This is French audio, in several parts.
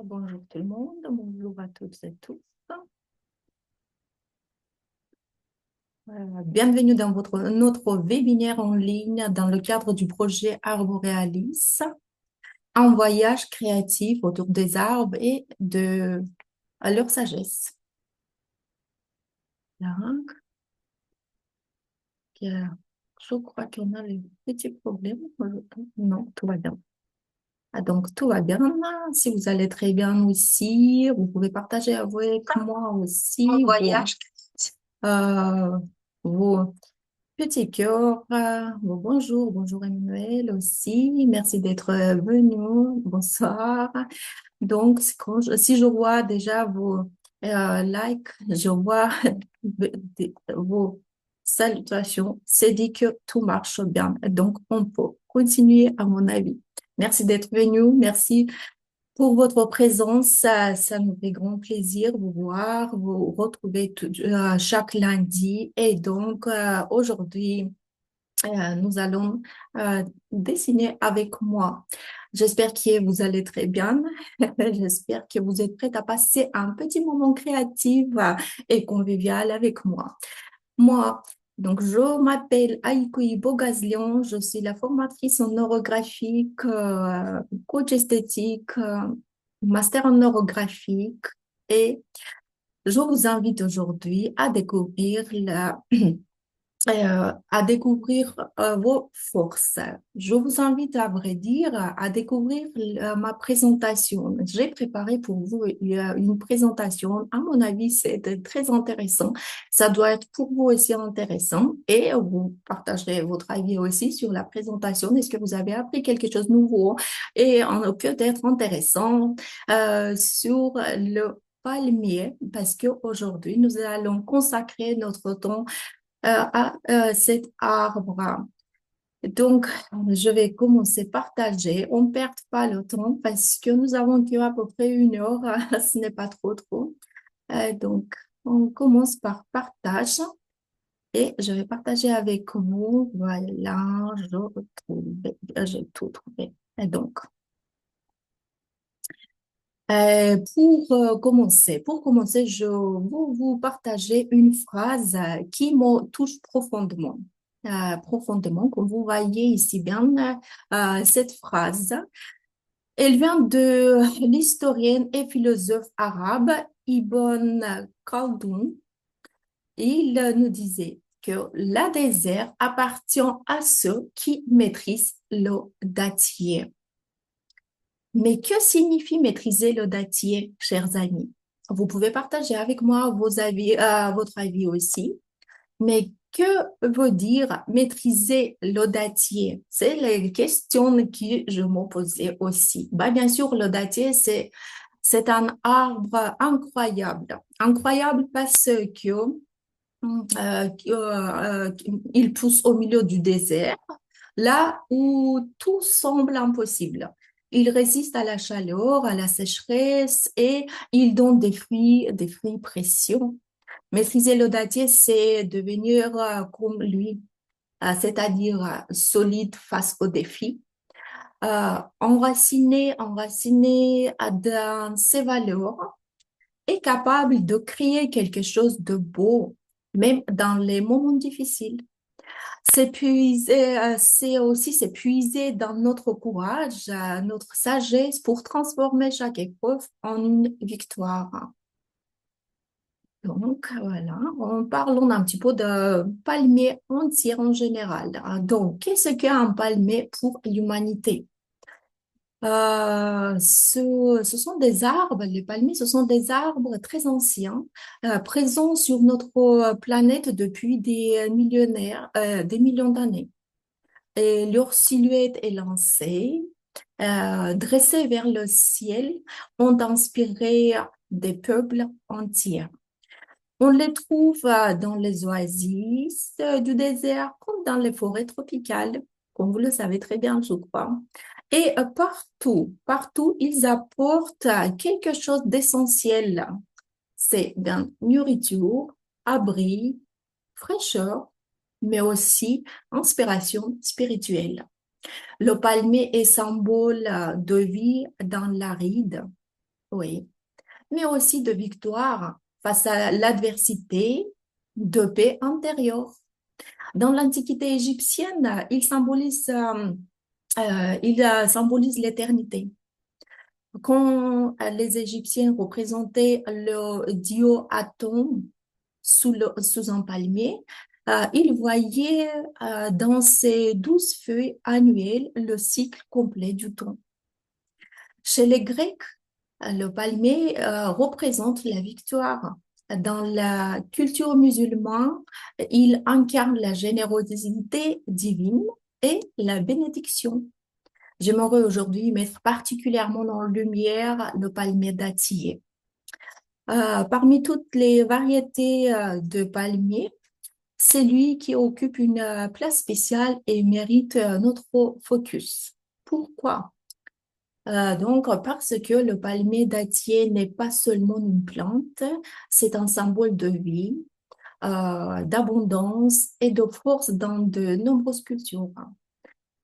Bonjour tout le monde, bonjour à toutes et tous. Bienvenue dans notre webinaire en ligne dans le cadre du projet Arborealis, un voyage créatif autour des arbres et de leur sagesse. Donc, je crois qu'on a des petits problèmes. Non, tout va bien. Donc, tout va bien. Si vous allez très bien aussi, vous pouvez partager avec moi aussi euh, vos petits cœurs. Bonjour, bonjour Emmanuel aussi. Merci d'être venu. Bonsoir. Donc, si je vois déjà vos likes, je vois vos salutations, c'est dit que tout marche bien. Donc, on peut continuer à mon avis. Merci d'être venu. Merci pour votre présence. Ça nous fait grand plaisir de vous voir, vous retrouver chaque lundi. Et donc, aujourd'hui, nous allons dessiner avec moi. J'espère que vous allez très bien. J'espère que vous êtes prêts à passer un petit moment créatif et convivial avec moi. Moi, donc, je m'appelle Aïkoui Bogazlian, je suis la formatrice en neurographique, coach esthétique, master en neurographique et je vous invite aujourd'hui à découvrir vos forces. Je vous invite, à vrai dire, à découvrir ma présentation. J'ai préparé pour vous une présentation. À mon avis, c'est très intéressant. Ça doit être pour vous aussi intéressant et vous partagerez votre avis aussi sur la présentation. Est-ce que vous avez appris quelque chose de nouveau et peut-être intéressant sur le palmier parce qu'aujourd'hui, nous allons consacrer notre temps à cet arbre. Donc, je vais commencer par partager. On ne perd pas le temps parce que nous avons que à peu près 1 heure. Ce n'est pas trop. Donc, on commence par partage et je vais partager avec vous. Voilà, j'ai tout trouvé. Et donc, pour commencer, je vais vous partager une phrase qui me touche profondément. Profondément, comme vous voyez ici bien, cette phrase, elle vient de l'historienne et philosophe arabe Ibn Khaldun. Il nous disait que la désert appartient à ceux qui maîtrisent l'audacieux. Mais que signifie maîtriser l'audacieux, chers amis? Vous pouvez partager avec moi vos avis, votre avis aussi. Mais que veut dire maîtriser l'audacieux? C'est les questions que je me posais aussi. Bah, bien sûr, l'audacieux, c'est un arbre incroyable. Incroyable parce que il pousse au milieu du désert, là où tout semble impossible. Il résiste à la chaleur, à la sécheresse et il donne des fruits précieux. Maîtriser l'audacieux, c'est devenir comme lui, c'est-à-dire solide face aux défis, enraciné dans ses valeurs et capable de créer quelque chose de beau, même dans les moments difficiles. C'est aussi s'épuiser dans notre courage, notre sagesse pour transformer chaque épreuve en une victoire. Donc, voilà, parlons un petit peu de palmier entier en général. Donc, qu'est-ce qu'un palmier pour l'humanité? Ce sont des arbres, les palmiers, ce sont des arbres très anciens, présents sur notre planète depuis des millénaires, des millions d'années. Et leur silhouette élancée, dressée vers le ciel, ont inspiré des peuples entiers. On les trouve dans les oasis du désert comme dans les forêts tropicales, comme vous le savez très bien, je crois. Et partout, ils apportent quelque chose d'essentiel. C'est bien nourriture, abri, fraîcheur, mais aussi inspiration spirituelle. Le palmier est symbole de vie dans l'aride. oui, mais aussi de victoire face à l'adversité, de paix intérieure. Dans l'Antiquité égyptienne, il symbolise l'éternité. Quand les Égyptiens représentaient le dieu Aton sous un palmier, ils voyaient dans ces 12 feuilles annuelles le cycle complet du temps. Chez les Grecs, le palmier représente la victoire. Dans la culture musulmane, il incarne la générosité divine et la bénédiction. J'aimerais aujourd'hui mettre particulièrement en lumière le palmier dattier. Parmi toutes les variétés de palmiers, c'est lui qui occupe une place spéciale et mérite notre focus. Pourquoi? Donc, parce que le palmier dattier n'est pas seulement une plante, c'est un symbole de vie, d'abondance et de force dans de nombreuses cultures.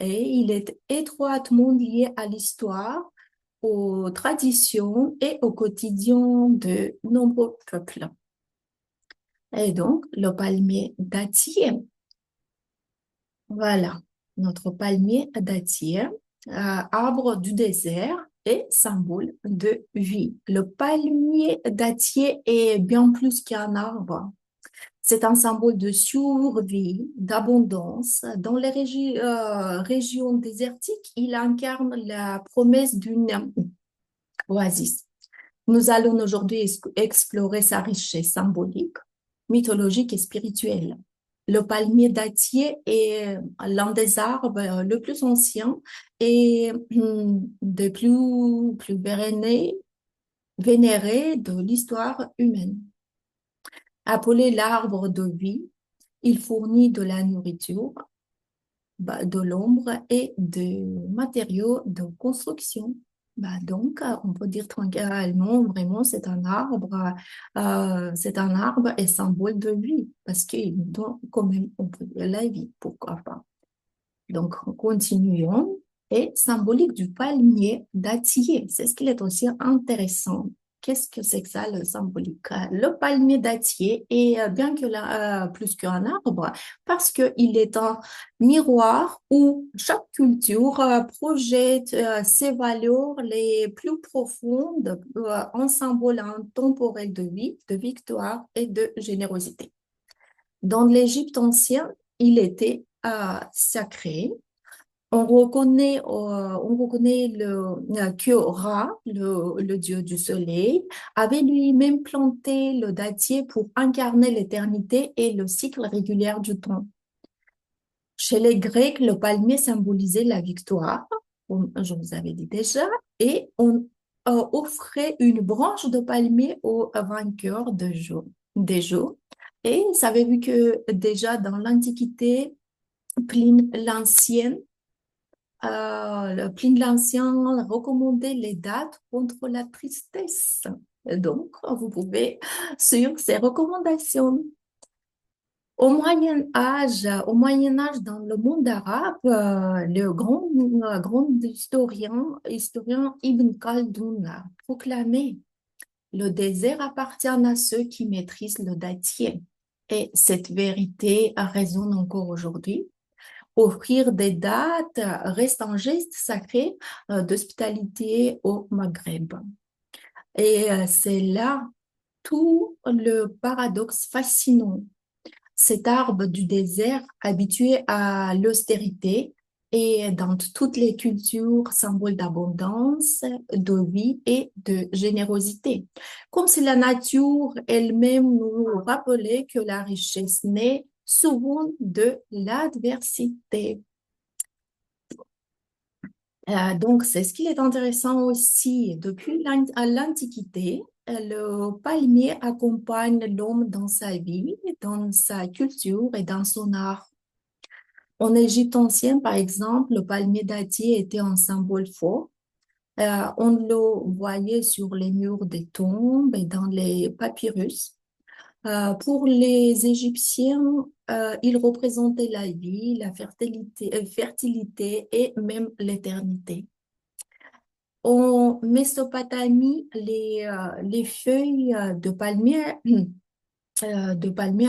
Et il est étroitement lié à l'histoire, aux traditions et au quotidien de nombreux peuples. Et donc, le palmier dattier, voilà, notre palmier dattier, arbre du désert et symbole de vie. Le palmier dattier est bien plus qu'un arbre. C'est un symbole de survie, d'abondance. Dans les régions désertiques, il incarne la promesse d'une oasis. Nous allons aujourd'hui explorer sa richesse symbolique, mythologique et spirituelle. Le palmier dattier est l'un des arbres le plus ancien et des plus vénérés de l'histoire humaine. Appelé l'arbre de vie, il fournit de la nourriture, de l'ombre et de matériaux de construction. Donc, on peut dire tranquillement, vraiment, c'est un arbre et symbole de vie parce qu'il donne quand même, on peut dire, la vie, pourquoi pas. Donc, continuons. Et symbolique du palmier dattier, c'est ce qui est aussi intéressant. Qu'est-ce que c'est que ça, le symbolique? Le palmier dattier est bien que plus qu'un arbre, parce qu'il est un miroir où chaque culture projette ses valeurs les plus profondes en symbole intemporel de vie, de victoire et de générosité. Dans l'Égypte ancienne, il était sacré. On reconnaît que Ra, le dieu du soleil, avait lui-même planté le dattier pour incarner l'éternité et le cycle régulier du temps. Chez les Grecs, le palmier symbolisait la victoire, comme je vous avais dit déjà, et on offrait une branche de palmier aux vainqueurs des jeux. Et vous avez vu que déjà dans l'Antiquité, Pline l'Ancien Pline l'Ancien recommandait les dates contre la tristesse. Donc, vous pouvez suivre ces recommandations. Au Moyen Âge, dans le monde arabe, le grand historien Ibn Khaldun a proclamé le désert appartient à ceux qui maîtrisent le dattier. Et cette vérité résonne encore aujourd'hui. Offrir des dates reste un geste sacré d'hospitalité au Maghreb. Et c'est là tout le paradoxe fascinant. Cet arbre du désert, habitué à l'austérité, et dans toutes les cultures, symbole d'abondance, de vie et de générosité. Comme si la nature elle-même nous rappelait que la richesse naît souvent de l'adversité. Donc, c'est ce qui est intéressant aussi. Depuis l'Antiquité, le palmier accompagne l'homme dans sa vie, dans sa culture et dans son art. En Égypte ancienne, par exemple, le palmier dattier était un symbole fort. On le voyait sur les murs des tombes et dans les papyrus. Pour les Égyptiens, il représentait la vie, la fertilité et même l'éternité. En Mésopotamie, les feuilles de palmier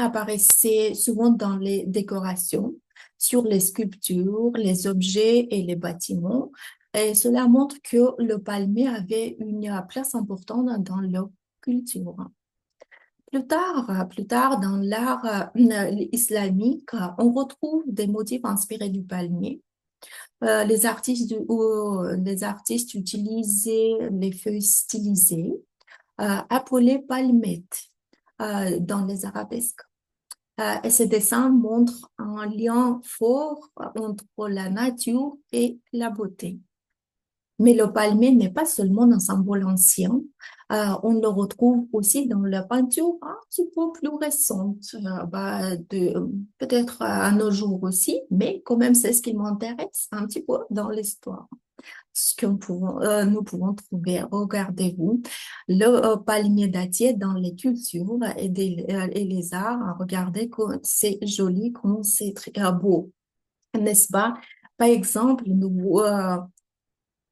apparaissaient souvent dans les décorations, sur les sculptures, les objets et les bâtiments. Et cela montre que le palmier avait une place importante dans leur culture. Plus tard, dans l'art islamique, on retrouve des motifs inspirés du palmier. Les artistes utilisaient les feuilles stylisées, appelées palmettes, dans les arabesques. Et ces dessins montrent un lien fort entre la nature et la beauté. Mais le palmier n'est pas seulement un symbole ancien, on le retrouve aussi dans la peinture un petit peu plus récente, peut-être à nos jours aussi, mais quand même c'est ce qui m'intéresse un petit peu dans l'histoire. Ce que nous pouvons trouver, regardez-vous, le palmier dattier dans les cultures et les arts, regardez comme c'est joli, comme c'est très beau, n'est-ce pas? Par exemple,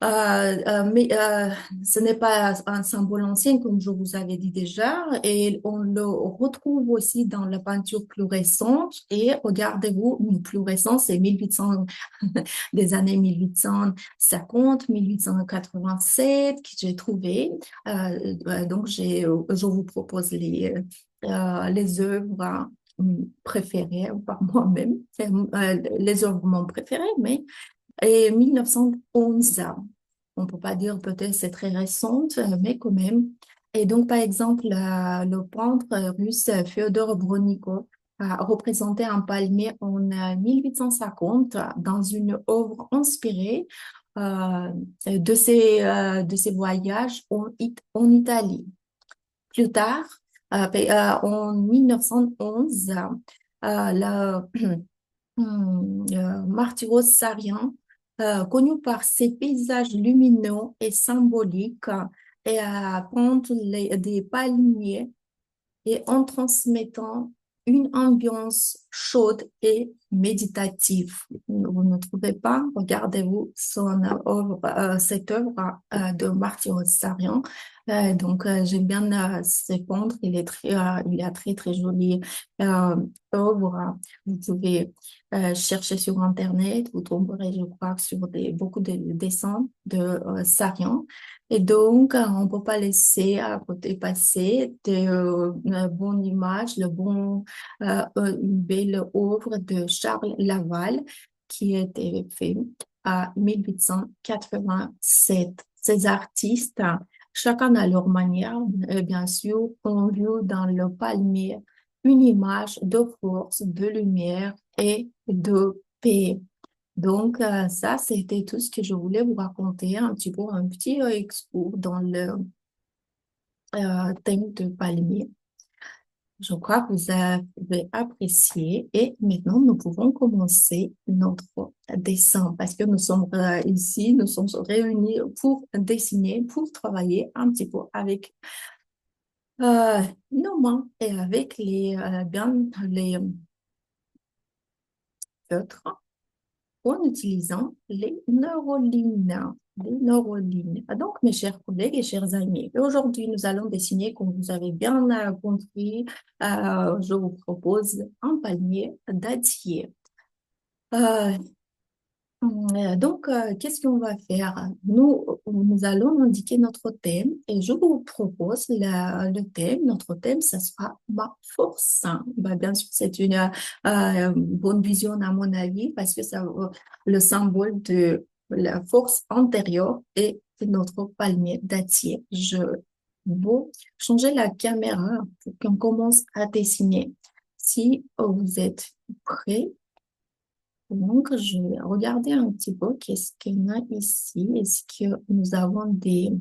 ce n'est pas un symbole ancien, comme je vous avais dit déjà, et on le retrouve aussi dans la peinture plus récente. Et regardez-vous, plus récent, c'est 1800, des années 1850, 1887 que j'ai trouvé. Donc, je vous propose les œuvres préférées par moi-même, les œuvres mon préférées, mais et 1911, on peut pas dire peut-être c'est très récente, mais quand même. Et donc, par exemple, le peintre russe Fyodor Bronikov a représenté un palmier en 1850 dans une œuvre inspirée de ses voyages en Italie. Plus tard, en 1911, Martyros Sarien, connu par ses paysages lumineux et symboliques, et à prendre des palmiers et en transmettant une ambiance chaude et méditative. Vous ne trouvez pas? Regardez-vous cette œuvre de Martyr Sarian. J'aime bien ses peintres. Il a très jolie euh, œuvre. Vous pouvez chercher sur Internet. Vous trouverez, je crois, sur beaucoup de dessins de Sarian. Et donc, on ne peut pas laisser à côté passer une bonne image, une belle œuvre de Charles Laval qui a été fait à 1887. Ces artistes, chacun à leur manière, bien sûr, ont vu dans le palmier une image de force, de lumière et de paix. Donc, ça, c'était tout ce que je voulais vous raconter, un petit expo dans le thème de palmier. Je crois que vous avez apprécié et maintenant, nous pouvons commencer notre dessin parce que nous sommes ici, nous sommes réunis pour dessiner, pour travailler un petit peu avec nos mains et avec les feutres, en utilisant les neurolignes. Les neurolignes. Donc, mes chers collègues et chers amis, aujourd'hui, nous allons dessiner, comme vous avez bien compris, je vous propose un palmier dattier. Euh, Qu'est-ce qu'on va faire? Nous allons indiquer notre thème et je vous propose le thème. Notre thème, ça sera ma force. Bien sûr, c'est une bonne vision à mon avis parce que le symbole de la force antérieure est notre palmier dattier. Je vais changer la caméra pour qu'on commence à dessiner. Si vous êtes prêts, donc, je vais regarder un petit peu qu'est-ce qu'il y a ici. Est-ce que nous avons des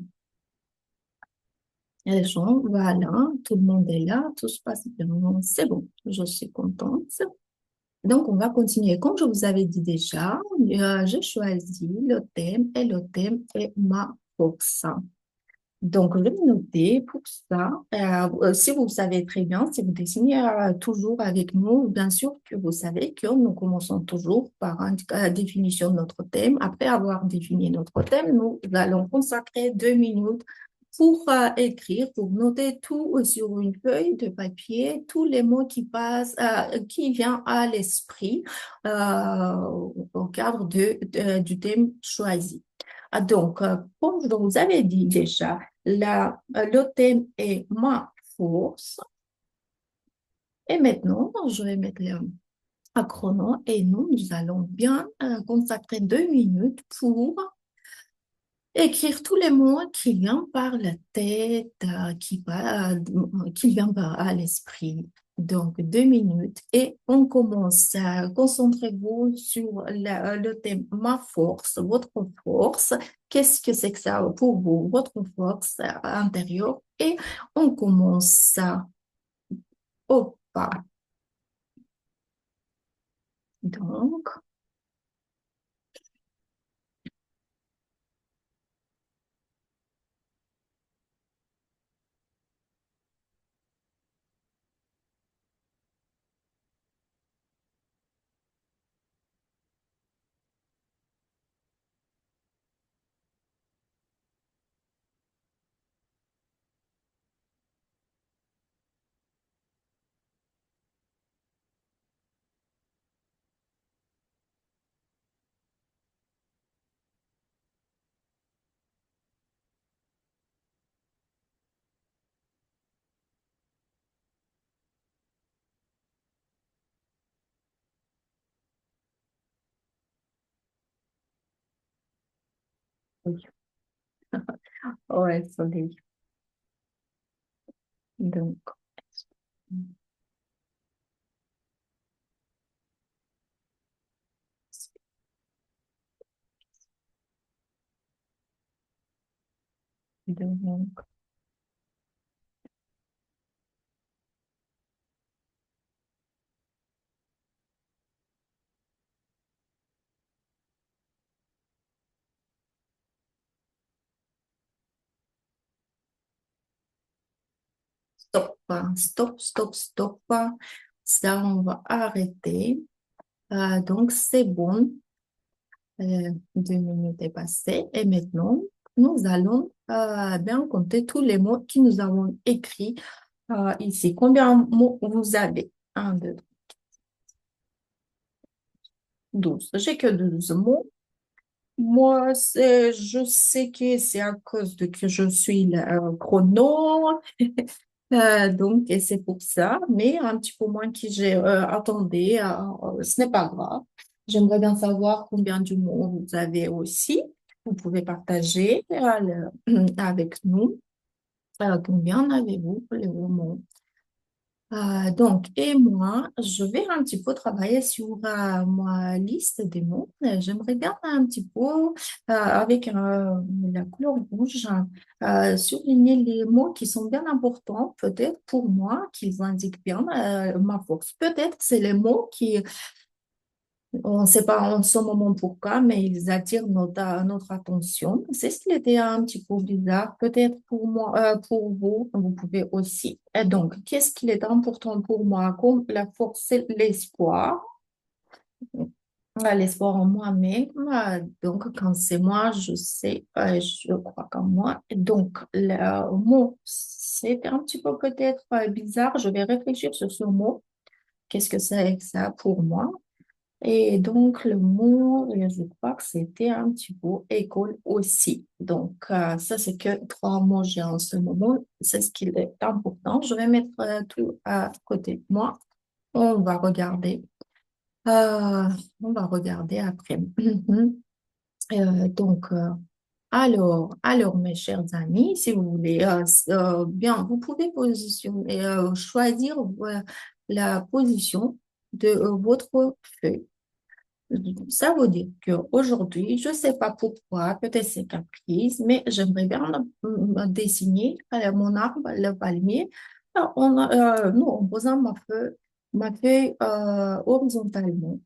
gens? Voilà, tout le monde est là, tout se passe bien. C'est bon, je suis contente. Donc, on va continuer. Comme je vous avais dit déjà, j'ai choisi le thème et le thème est ma force. Donc, je vais noter pour ça. Si vous savez très bien, si vous dessinez toujours avec nous, bien sûr que vous savez que nous commençons toujours par la définition de notre thème. Après avoir défini notre thème, nous allons consacrer 2 minutes pour écrire, pour noter tout sur une feuille de papier, tous les mots qui passent, qui viennent à l'esprit au cadre du thème choisi. Donc, comme je vous avais dit déjà, le thème est ma force. Et maintenant, je vais mettre un chrono et nous allons bien consacrer 2 minutes pour écrire tous les mots qui viennent par la tête, qui viennent à l'esprit. Donc, 2 minutes et on commence. Concentrez-vous sur le thème ma force, votre force. Qu'est-ce que c'est que ça pour vous, votre force intérieure? Et on commence au pas. Donc, oui. Ouais, soleil. Donc, donc, stop, stop, stop, stop. Ça, on va arrêter. Donc, c'est bon. 2 minutes est passées. Et maintenant, nous allons bien compter tous les mots que nous avons écrits ici. Combien de mots vous avez? Un, deux, 12. J'ai que 12 mots. Moi, je sais que c'est à cause de que je suis le chrono. Donc, et c'est pour ça, mais un petit peu moins que j'ai attendu, ce n'est pas grave. J'aimerais bien savoir combien de mots vous avez aussi. Vous pouvez partager avec nous. Combien avez-vous pour les mots? Donc, et moi, je vais un petit peu travailler sur ma liste des mots. J'aimerais bien un petit peu, avec la couleur rouge, souligner les mots qui sont bien importants, peut-être pour moi, qu'ils indiquent bien ma force. Peut-être c'est les mots qui on ne sait pas en ce moment pourquoi, mais ils attirent notre attention. C'est ce qui était un petit peu bizarre, peut-être pour moi, pour vous, vous pouvez aussi. Et donc, qu'est-ce qui est important pour moi? Comme la force, c'est l'espoir. L'espoir en moi-même. Donc, quand c'est moi, je sais, je crois qu'en moi. Et donc, le mot, c'est un petit peu peut-être bizarre. Je vais réfléchir sur ce mot. Qu'est-ce que c'est que ça pour moi? Et donc, le mot, je crois que c'était un petit peu école aussi. Donc, ça, c'est que 3 mots j'ai en ce moment. C'est ce qui est important. Je vais mettre tout à côté de moi. On va regarder. Euh, on va regarder après. Donc, alors, mes chers amis, si vous voulez, bien, vous pouvez positionner, choisir la position de votre feuille. Ça veut dire qu'aujourd'hui, je ne sais pas pourquoi, peut-être c'est caprice, mais j'aimerais bien dessiner mon arbre, le palmier, non, en posant ma feuille horizontalement.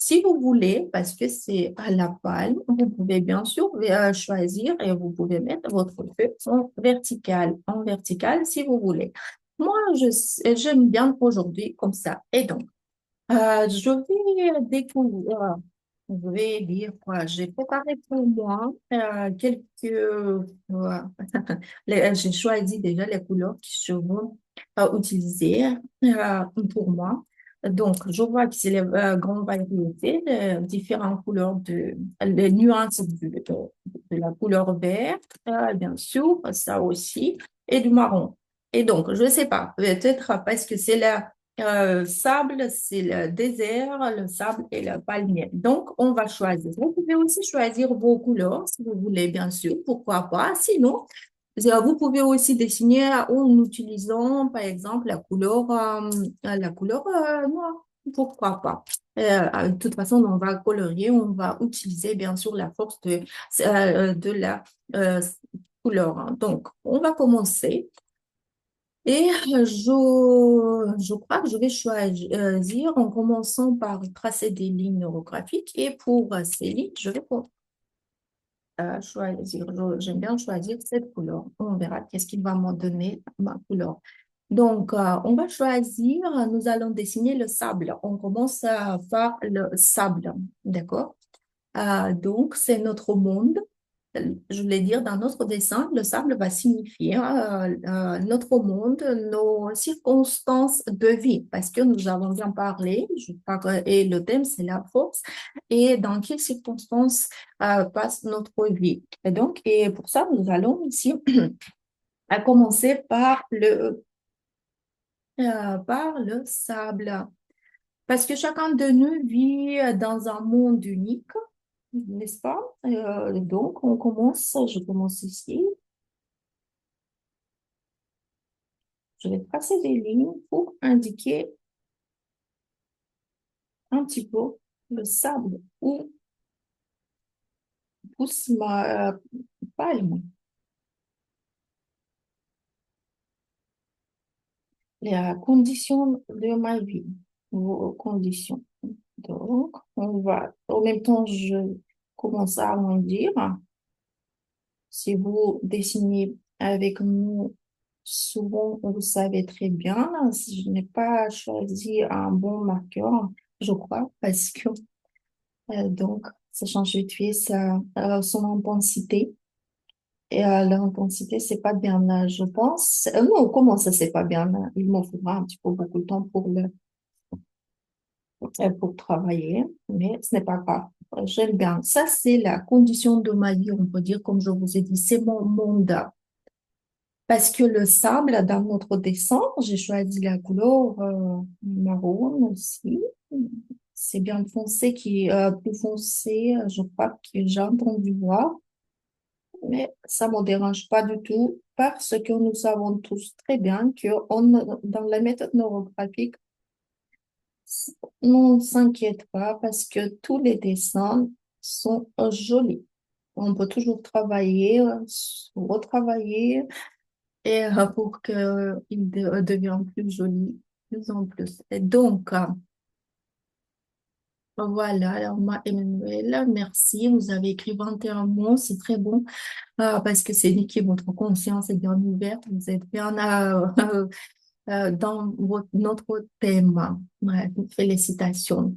Si vous voulez, parce que c'est à la palme, vous pouvez bien sûr choisir et vous pouvez mettre votre feu en vertical si vous voulez. Moi, j'aime bien aujourd'hui comme ça. Et donc, je vais découvrir, je vais dire quoi. J'ai préparé pour moi j'ai choisi déjà les couleurs qui seront utilisées pour moi. Donc, je vois que c'est les grandes variétés de différentes couleurs les nuances de la couleur verte, bien sûr, ça aussi, et du marron. Et donc, je ne sais pas, peut-être parce que c'est la sable, c'est le désert, le sable et le palmier. Donc, on va choisir. Vous pouvez aussi choisir vos couleurs si vous voulez, bien sûr, pourquoi pas. Sinon, vous pouvez aussi dessiner en utilisant, par exemple, la couleur noire. Pourquoi pas? De toute façon, on va colorier, on va utiliser, bien sûr, la force de la euh, couleur, hein. Donc, on va commencer. Et je crois que je vais choisir en commençant par tracer des lignes orographiques. Et pour ces lignes, je vais choisir, j'aime bien choisir cette couleur. On verra qu'est-ce qu'il va m'en donner ma couleur. Donc, on va choisir, nous allons dessiner le sable. On commence par le sable, d'accord? Donc, c'est notre monde. Je voulais dire, dans notre dessin, le sable va signifier notre monde, nos circonstances de vie, parce que nous avons bien parlé, et le thème, c'est la force, et dans quelles circonstances passe notre vie. Et donc, et pour ça, nous allons ici à commencer par le sable, parce que chacun de nous vit dans un monde unique, n'est-ce pas? Donc, je commence ici. Je vais tracer des lignes pour indiquer un petit peu le sable où pousse ma palme, les conditions de ma vie, vos conditions. Donc, en même temps, je commence à arrondir. Si vous dessinez avec nous, souvent, vous savez très bien, si je n'ai pas choisi un bon marqueur, je crois, parce que donc, ça change de tuer son intensité. Et l'intensité, c'est pas bien là, je pense. Non, comment ça, c'est pas bien là? Il me faudra un petit peu beaucoup de temps pour travailler, mais ce n'est pas grave. J'aime bien. Ça, c'est la condition de ma vie, on peut dire, comme je vous ai dit, c'est mon monde. Parce que le sable, dans notre dessin, j'ai choisi la couleur marron aussi. C'est bien foncé plus foncé, je crois que j'ai entendu voir. Mais ça ne me dérange pas du tout parce que nous savons tous très bien que dans la méthode neurographique, on ne s'inquiète pas parce que tous les dessins sont jolis. On peut toujours travailler, retravailler et pour qu'il devienne plus joli, plus en plus. Et donc, voilà, alors moi, Emmanuel, merci. Vous avez écrit 21 mots, c'est très bon. Parce que c'est dit que votre conscience est bien ouverte, vous êtes bien dans notre thème. Ouais, félicitations.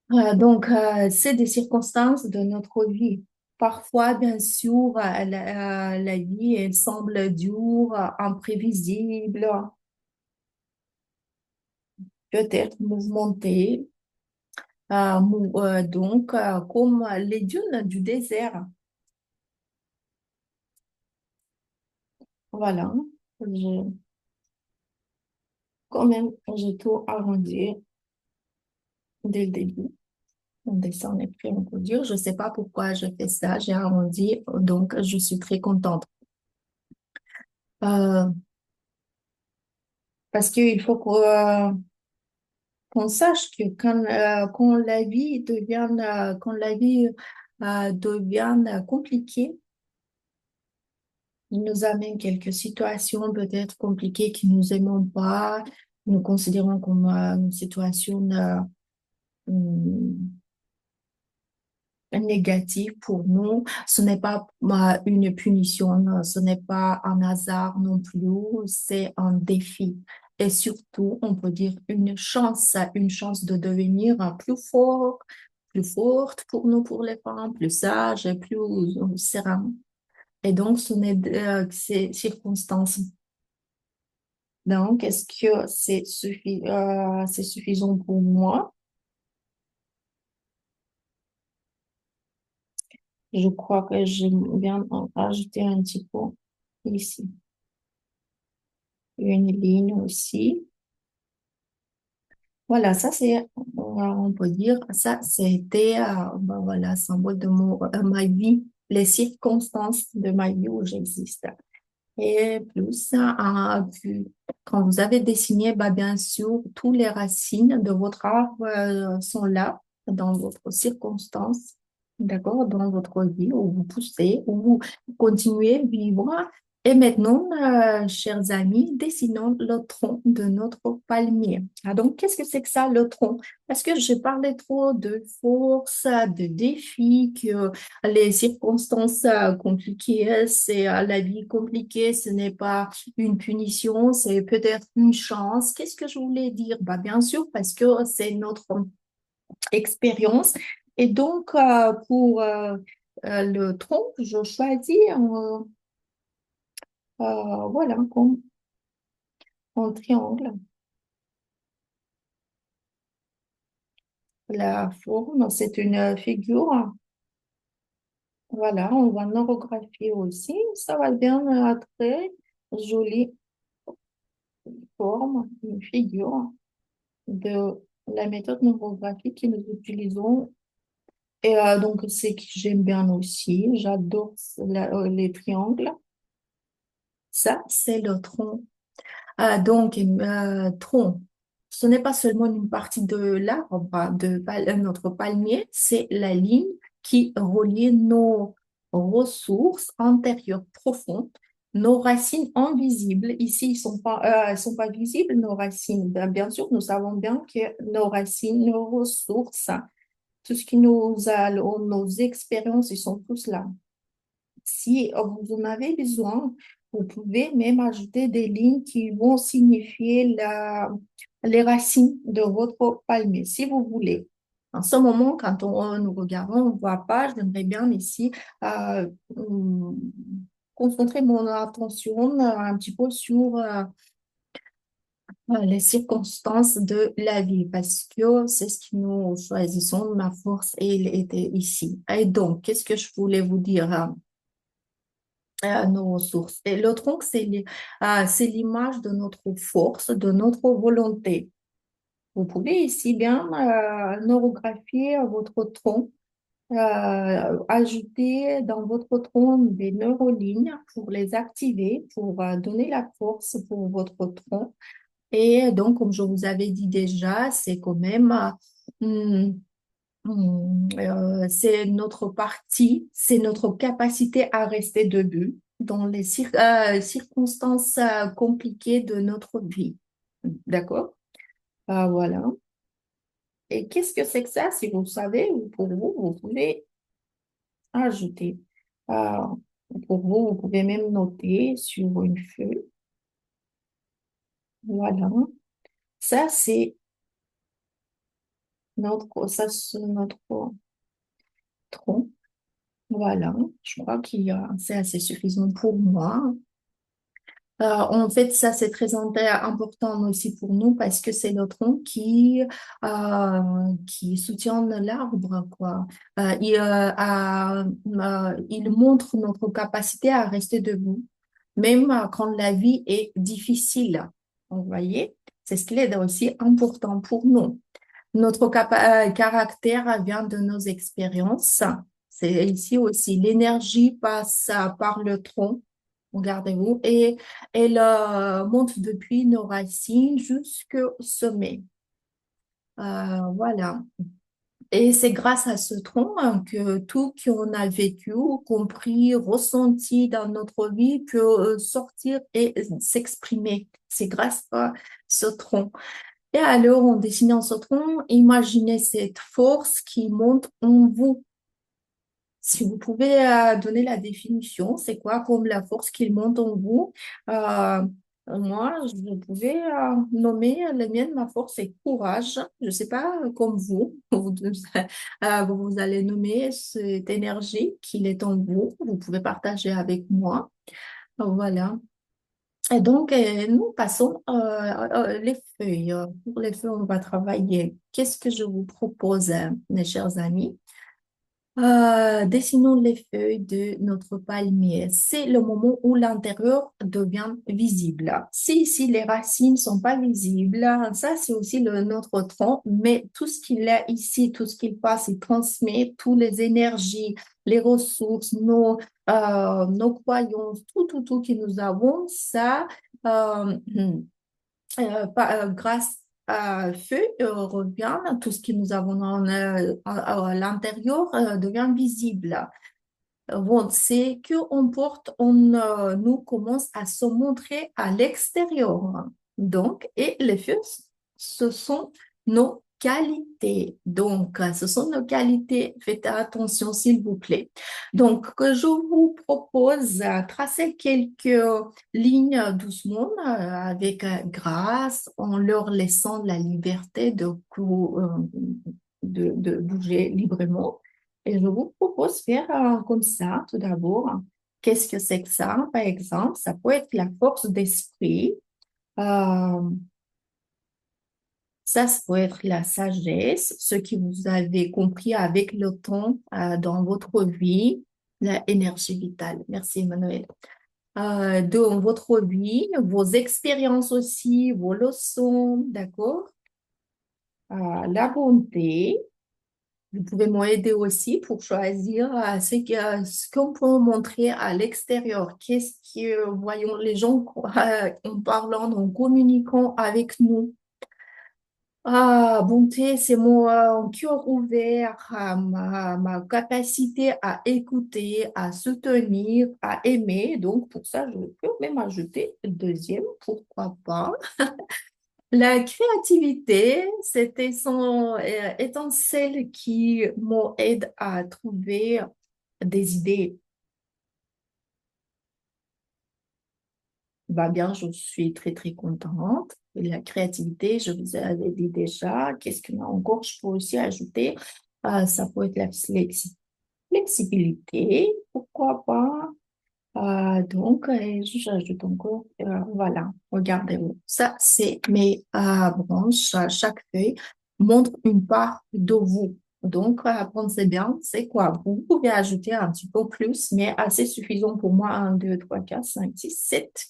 Donc, c'est des circonstances de notre vie. Parfois, bien sûr, la vie, elle semble dure, imprévisible, peut-être mouvementée. Donc, comme les dunes du désert. Voilà. Je, Quand même, j'ai tout arrondi dès le début. On descend et puis on peut dire, je ne sais pas pourquoi je fais ça, j'ai arrondi, donc je suis très contente. Euh, Parce qu'il faut qu'on sache que quand la vie devient compliquée, il nous amène quelques situations peut-être compliquées que nous aimons pas, nous considérons comme une situation hum, négatif pour nous. Ce n'est pas une punition, non, ce n'est pas un hasard non plus, c'est un défi. Et surtout, on peut dire une chance de devenir plus fort, plus forte pour nous, pour les femmes, plus sage et plus serein. Et donc, ce n'est que ces circonstances. Donc, est-ce que c'est suffisant pour moi? Je crois que j'aime bien en rajouter un petit peu ici. Une ligne aussi. Voilà, ça c'est, on peut dire, ça c'était, ben voilà, symbole de ma vie, les circonstances de ma vie où j'existe. Et plus, quand vous avez dessiné, bah, bien sûr, tous les racines de votre arbre sont là, dans votre circonstance, d'accord, dans votre vie, où vous poussez, où vous continuez à vivre. Et maintenant, chers amis, dessinons le tronc de notre palmier. Ah, donc, qu'est-ce que c'est que ça, le tronc? Parce que j'ai parlé trop de force, de défis, que les circonstances compliquées, c'est la vie compliquée, ce n'est pas une punition, c'est peut-être une chance. Qu'est-ce que je voulais dire? Bah, bien sûr, parce que c'est notre expérience. Et donc, pour le tronc, je choisis voilà, comme en triangle. La forme, c'est une figure. Voilà, on va neurographier aussi. Ça va bien très jolie forme, une figure de la méthode neurographique que nous utilisons. Et donc, c'est que j'aime bien aussi. J'adore les triangles. Ça, c'est le tronc. Donc, tronc, ce n'est pas seulement une partie de l'arbre, notre palmier, c'est la ligne qui relie nos ressources intérieures profondes, nos racines invisibles. Ici, elles sont pas visibles, nos racines. Bien sûr, nous savons bien que nos racines, nos ressources, tout ce qui nous a, nos expériences, ils sont tous là. Si vous en avez besoin, vous pouvez même ajouter des lignes qui vont signifier les racines de votre palmier, si vous voulez. En ce moment, quand nous regardons, on ne voit pas, j'aimerais bien ici euh, hum, concentrer mon attention un petit peu sur les circonstances de la vie, parce que c'est ce que nous choisissons, ma force, et elle était ici. Et donc, qu'est-ce que je voulais vous dire? Nos ressources. Et le tronc, c'est l'image de notre force, de notre volonté. Vous pouvez ici bien neurographier votre tronc, ajouter dans votre tronc des neurolignes pour les activer, pour donner la force pour votre tronc. Et donc, comme je vous avais dit déjà, c'est quand même c'est notre partie, c'est notre capacité à rester debout dans les circonstances compliquées de notre vie. D'accord? Voilà. Et qu'est-ce que c'est que ça? Si vous savez, ou pour vous, vous pouvez ajouter. Euh, pour vous, vous pouvez même noter sur une feuille. Voilà. Ça, c'est notre tronc. Voilà. Je crois c'est assez suffisant pour moi. En fait, ça, c'est très important aussi pour nous parce que c'est le tronc qui soutient l'arbre, quoi. Il montre notre capacité à rester debout, même quand la vie est difficile. Vous voyez, c'est ce qui est aussi important pour nous. Notre caractère vient de nos expériences. C'est ici aussi, l'énergie passe par le tronc. Regardez-vous, et elle monte depuis nos racines jusqu'au sommet. Voilà. Et c'est grâce à ce tronc que tout qu'on a vécu, compris, ressenti dans notre vie peut sortir et s'exprimer. C'est grâce à ce tronc. Et alors, en dessinant ce tronc, imaginez cette force qui monte en vous. Si vous pouvez donner la définition, c'est quoi comme la force qui monte en vous? Euh, Moi, je pouvais nommer la mienne, ma force, c'est courage. Je ne sais pas, comme vous, vous allez nommer cette énergie qui est en vous. Vous pouvez partager avec moi. Voilà. Et donc, nous passons les feuilles. Pour les feuilles, on va travailler. Qu'est-ce que je vous propose, mes chers amis? Dessinons les feuilles de notre palmier. C'est le moment où l'intérieur devient visible. Si les racines sont pas visibles, ça c'est aussi notre tronc, mais tout ce qu'il a ici, tout ce qu'il passe, il transmet toutes les énergies, les ressources, nos croyances, tout que nous avons, ça, euh, grâce à feu revient, tout ce que nous avons à l'intérieur devient visible. Bon, c'est qu'on porte, nous commence à se montrer à l'extérieur. Donc, et les feux, ce sont nos qualités. Donc, ce sont nos qualités. Faites attention, s'il vous plaît. Donc, que je vous propose tracer quelques lignes doucement, avec grâce, en leur laissant la liberté de bouger librement. Et je vous propose faire comme ça, tout d'abord. Qu'est-ce que c'est que ça? Par exemple, ça peut être la force d'esprit. Euh, ça peut être la sagesse, ce que vous avez compris avec le temps dans votre vie, la énergie vitale. Merci, Emmanuel. Dans votre vie, vos expériences aussi, vos leçons, d'accord? La bonté. Vous pouvez m'aider aussi pour choisir ce qu'on peut montrer à l'extérieur. Qu'est-ce que voyons les gens en parlant, en communiquant avec nous. Bonté, c'est mon cœur ouvert, ma capacité à écouter, à soutenir, à aimer. Donc, pour ça, je peux même ajouter le deuxième, pourquoi pas. La créativité, c'était son étincelle qui m'aide à trouver des idées. Va bien, je suis très, très contente. Et la créativité, je vous avais dit déjà. Qu'est-ce que encore je peux aussi ajouter? Ça peut être la flexibilité, pourquoi pas. Donc, j'ajoute encore, voilà, regardez-vous. Ça, c'est mes branches. Chaque feuille montre une part de vous. Donc, pensez bien, c'est quoi? Vous pouvez ajouter un petit peu plus, mais assez suffisant pour moi. Un, 2, 3, 4, 5, 6, 7,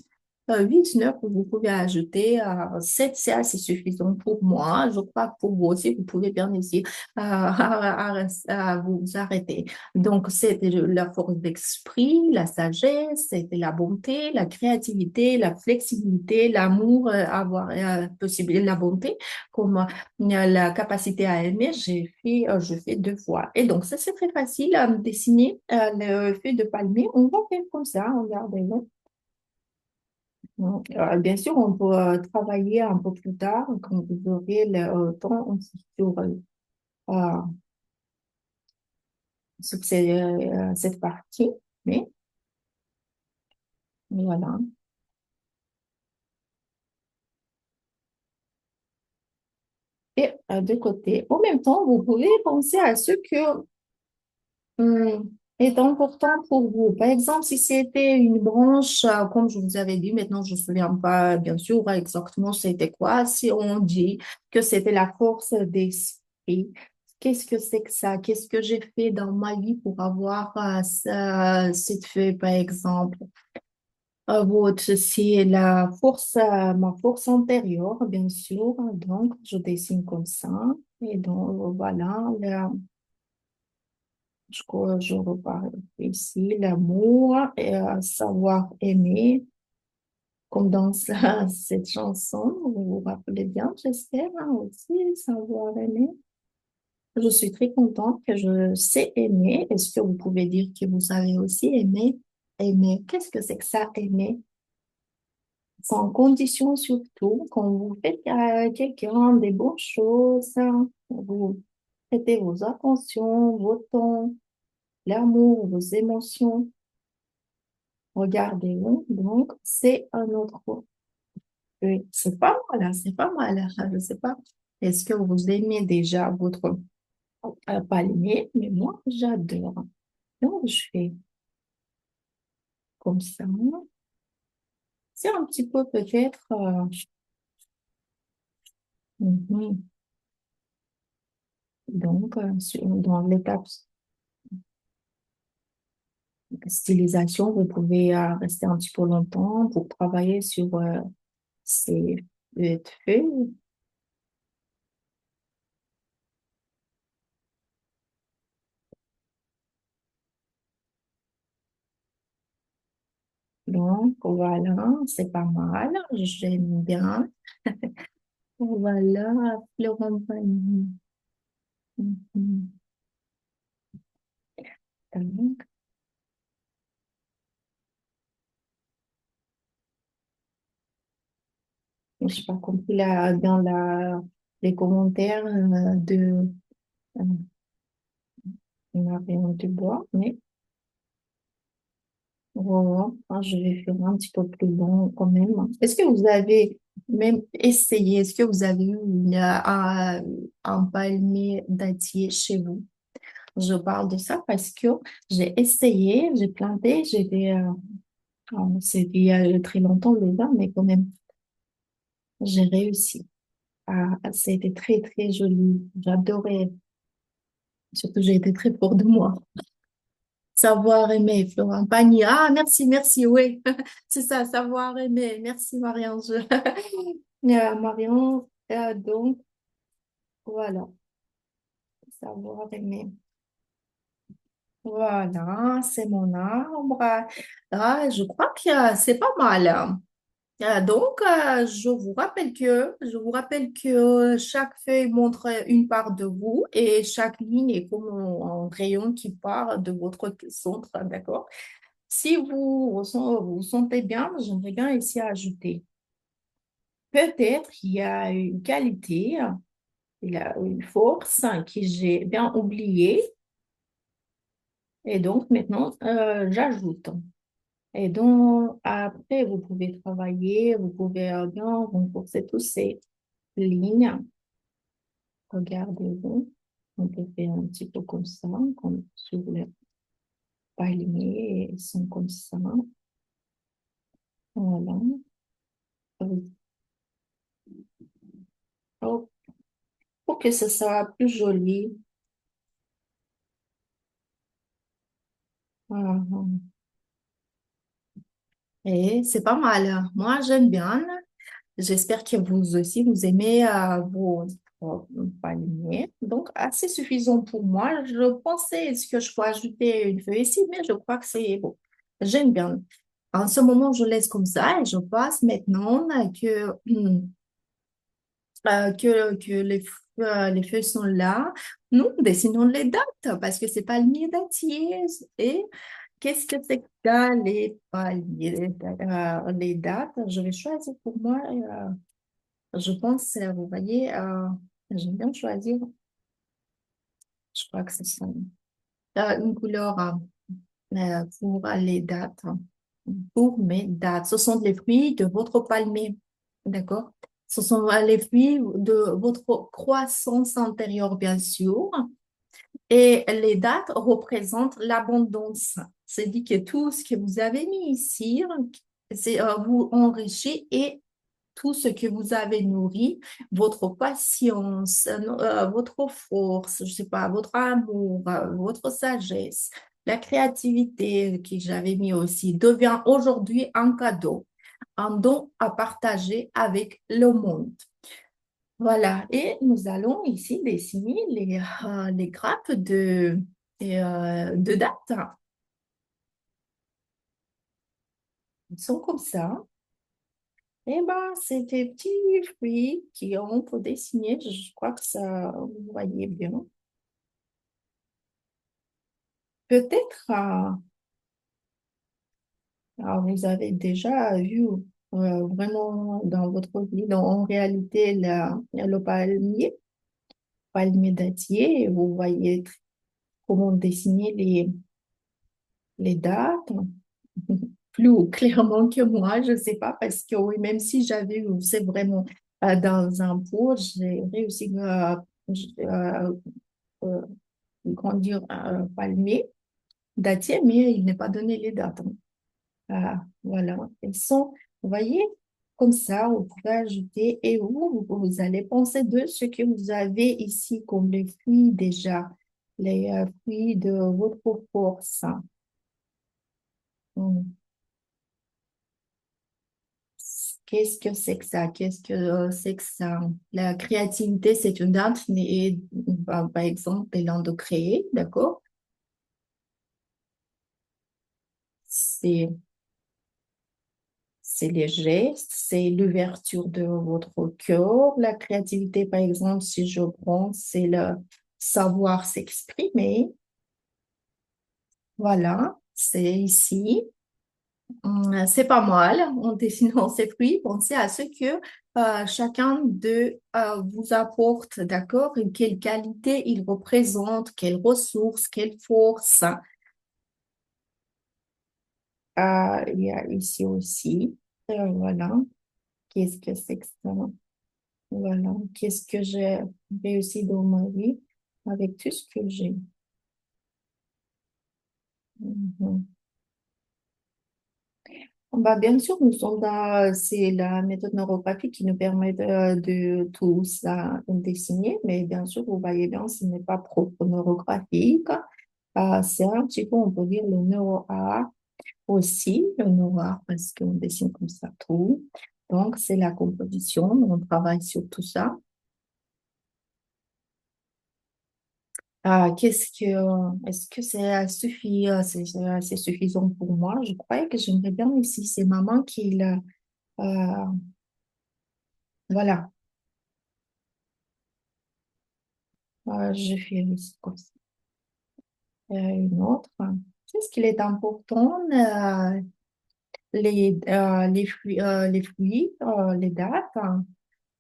8, 9. Vous pouvez ajouter 7, c'est assez suffisant pour moi. Je crois que pour vous aussi, vous pouvez bien essayer à vous arrêter. Donc, c'était la force d'esprit, la sagesse, c'était la bonté, la créativité, la flexibilité, l'amour, avoir possible, la bonté, comme la capacité à aimer, je fais deux fois. Et donc, ça, c'est très facile à dessiner le feu de palmier. On va faire comme ça, regardez-le. Bien sûr, on peut travailler un peu plus tard quand vous aurez le temps aussi euh, sur cette partie. Mais voilà. Et de côté. En même temps, vous pouvez penser à ce que est important pour vous. Par exemple, si c'était une branche, comme je vous avais dit, maintenant je ne me souviens pas bien sûr exactement c'était quoi, si on dit que c'était la force d'esprit, qu'est-ce que c'est que ça? Qu'est-ce que j'ai fait dans ma vie pour avoir cette feuille, par exemple? Votre, c'est la force, ma force antérieure, bien sûr. Donc, je dessine comme ça. Et donc, voilà, je repars ici. L'amour, et savoir aimer, comme dans cette chanson. Vous vous rappelez bien, j'espère, hein, aussi, savoir aimer. Je suis très contente que je sais aimer. Est-ce que vous pouvez dire que vous savez aussi aimer? Aimer, qu'est-ce que c'est que ça, aimer? sans condition surtout, quand vous faites à quelqu'un des bonnes choses, hein, vous prêtez vos attentions, vos temps, l'amour, vos émotions. Regardez-vous, donc c'est un autre. Oui, c'est pas mal, hein, c'est pas mal, hein, je sais pas. Est-ce que vous aimez déjà votre palmier? Mais moi, j'adore. Donc, je fais comme ça. C'est un petit peu peut-être mhm. Donc, dans l'étape stylisation, vous pouvez rester un petit peu longtemps pour travailler sur ces feuilles. Donc, voilà, c'est pas mal. J'aime bien. Voilà, Florent Pagny. Mhm. Donc, je n'ai pas compris dans les commentaires de euh, Marion Dubois, mais voilà, je vais faire un petit peu plus long quand même. Est-ce que vous avez même essayé, est-ce que vous avez eu un palmier dattier chez vous? Je parle de ça parce que j'ai essayé, j'ai planté, c'était il y a très longtemps déjà, mais quand même, j'ai réussi. C'était très, très joli. J'adorais. Surtout, j'ai été très forte de moi. Savoir aimer, Florent Pagny. Ah, merci, merci, oui. C'est ça, savoir aimer. Merci, Marianne. Marianne, donc, voilà, savoir aimer. Voilà, c'est mon arbre. Je crois que c'est pas mal, hein. Donc, je vous rappelle que chaque feuille montre une part de vous et chaque ligne est comme un rayon qui part de votre centre, d'accord? Si vous sentez bien, j'aimerais bien ici ajouter. Peut-être il y a une qualité, il y a une force que j'ai bien oubliée et donc maintenant j'ajoute. Et donc après, vous pouvez travailler, vous pouvez bien renforcer tous ces lignes. Regardez-vous. On peut faire un petit peu comme ça, comme sur le palier, ils sont comme ça. Voilà. Oh, pour que ce soit plus joli. Voilà. Et c'est pas mal. Moi, j'aime bien. J'espère que vous aussi, vous aimez vos palmiers. Donc, assez suffisant pour moi. Je pensais, est-ce que je peux ajouter une feuille ici, mais je crois que c'est bon. J'aime bien. En ce moment, je laisse comme ça et je passe maintenant que les feuilles sont là. Nous dessinons les dates parce que c'est palmier datier. Et qu'est-ce que c'est que ça, les palmiers, les dates? Je vais choisir pour moi. Je pense, vous voyez, j'aime bien choisir, je crois que c'est ça, une couleur pour les dates, pour mes dates. Ce sont les fruits de votre palmier, d'accord? Ce sont les fruits de votre croissance antérieure, bien sûr. Et les dates représentent l'abondance. C'est dit que tout ce que vous avez mis ici, c'est vous enrichit et tout ce que vous avez nourri, votre patience, votre force, je sais pas, votre amour, votre sagesse, la créativité que j'avais mis aussi, devient aujourd'hui un cadeau, un don à partager avec le monde. Voilà, et nous allons ici dessiner les grappes de date. Ils sont comme ça. Eh ben, c'est des petits fruits qui ont pour dessiner. Je crois que ça, vous voyez bien. Peut-être, vous avez déjà vu vraiment dans votre vie. Donc, en réalité, le palmier dattier, vous voyez comment dessiner les dates plus clairement que moi, je sais pas, parce que oui, même si j'avais, c'est vraiment dans un pot, j'ai réussi à grandir un palmier dattier, mais il n'est pas donné les dates, hein. Ah, voilà, elles sont, vous voyez, comme ça, vous pouvez ajouter et vous allez penser de ce que vous avez ici comme les fruits déjà, les fruits de votre force. Hum. Qu'est-ce que c'est que ça? Qu'est-ce que c'est que ça? La créativité, c'est une art, mais par exemple, l'élan de créer, d'accord? C'est C'est les gestes, c'est l'ouverture de votre cœur. La créativité, par exemple, si je prends, c'est le savoir s'exprimer. Voilà, c'est ici. C'est pas mal. En dessinant ces fruits, pensez à ce que chacun de vous apporte, d'accord? Et quelle qualité il représente, quelles ressources, quelle force. Il y a ici aussi. Voilà. Qu'est-ce que c'est que ça? Voilà, qu'est-ce que j'ai réussi dans ma vie avec tout ce que j'ai. Mhm. Bah, bien sûr, nous sommes c'est la méthode neurographique qui nous permet de tout ça dessiner, mais bien sûr, vous voyez bien, ce n'est pas propre neurographique. C'est un petit peu, on peut dire, le neuroart aussi, le neuroart, parce qu'on dessine comme ça tout. Donc, c'est la composition, on travaille sur tout ça. Est-ce que c'est suffisant pour moi? Je crois que j'aimerais bien aussi, c'est maman euh, voilà, je fais aussi comme ça. Une autre. Qu'est-ce qu'il est important? Les fruits, les dates,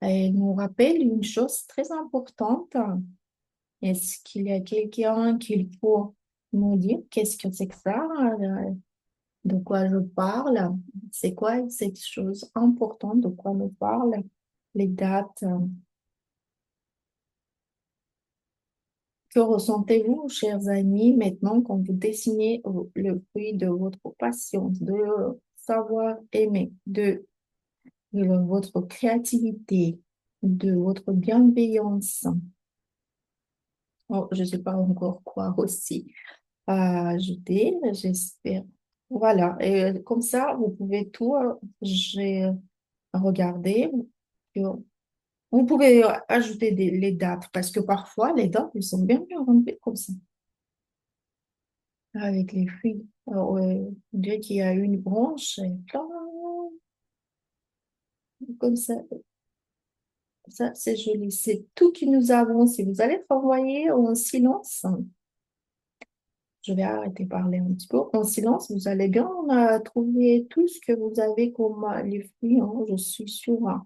elles nous rappellent une chose très importante. Est-ce qu'il y a quelqu'un qu'il faut nous dire qu'est-ce que c'est que ça? De quoi je parle, c'est quoi cette chose importante, de quoi on parle, les dates. Que ressentez-vous, chers amis, maintenant quand vous dessinez le fruit de votre passion, de savoir aimer, de votre créativité, de votre bienveillance? Oh, je ne sais pas encore quoi aussi ajouter, j'espère. Voilà, et comme ça, vous pouvez tout regarder. Vous pouvez ajouter les dates parce que parfois les dates ils sont bien remplis comme ça avec les fruits. Alors, on dirait qu'il y a une branche comme ça c'est joli. C'est tout que nous avons. Si vous allez travailler en silence, je vais arrêter de parler un petit peu. En silence, vous allez bien trouver tout ce que vous avez comme les fruits, hein, je suis sûre, hein.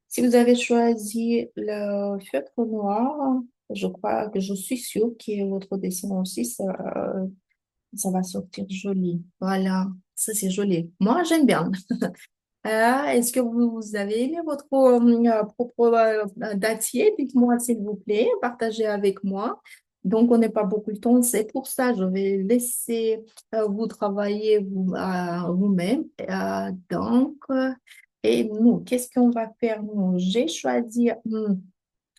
Si vous avez choisi le feutre noir, je crois que je suis sûre que votre dessin aussi, ça va sortir joli. Voilà, ça c'est joli. Moi, j'aime bien. Est-ce que vous avez aimé votre propre datier? Dites-moi s'il vous plaît, partagez avec moi. Donc, on n'est pas beaucoup de temps, c'est pour ça je vais laisser vous travailler vous-même. Et nous, qu'est-ce qu'on va faire? Nous, j'ai choisi,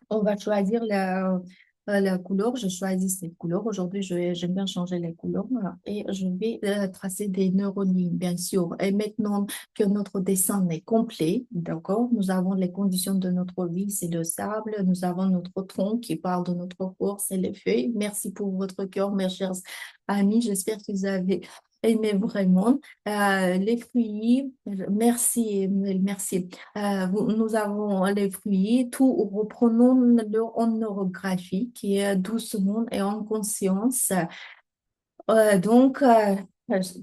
on va choisir la couleur. Je choisis cette couleur. Aujourd'hui, j'aime bien changer les couleurs et je vais tracer des neurones, bien sûr. Et maintenant que notre dessin est complet, d'accord, nous avons les conditions de notre vie, c'est le sable. Nous avons notre tronc qui parle de notre corps, c'est les feuilles. Merci pour votre cœur, mes chers amis. J'espère que vous avez Mais vraiment, les fruits, merci, merci. Nous avons les fruits, tout reprenons leur en orographie qui est doucement et en conscience. Donc,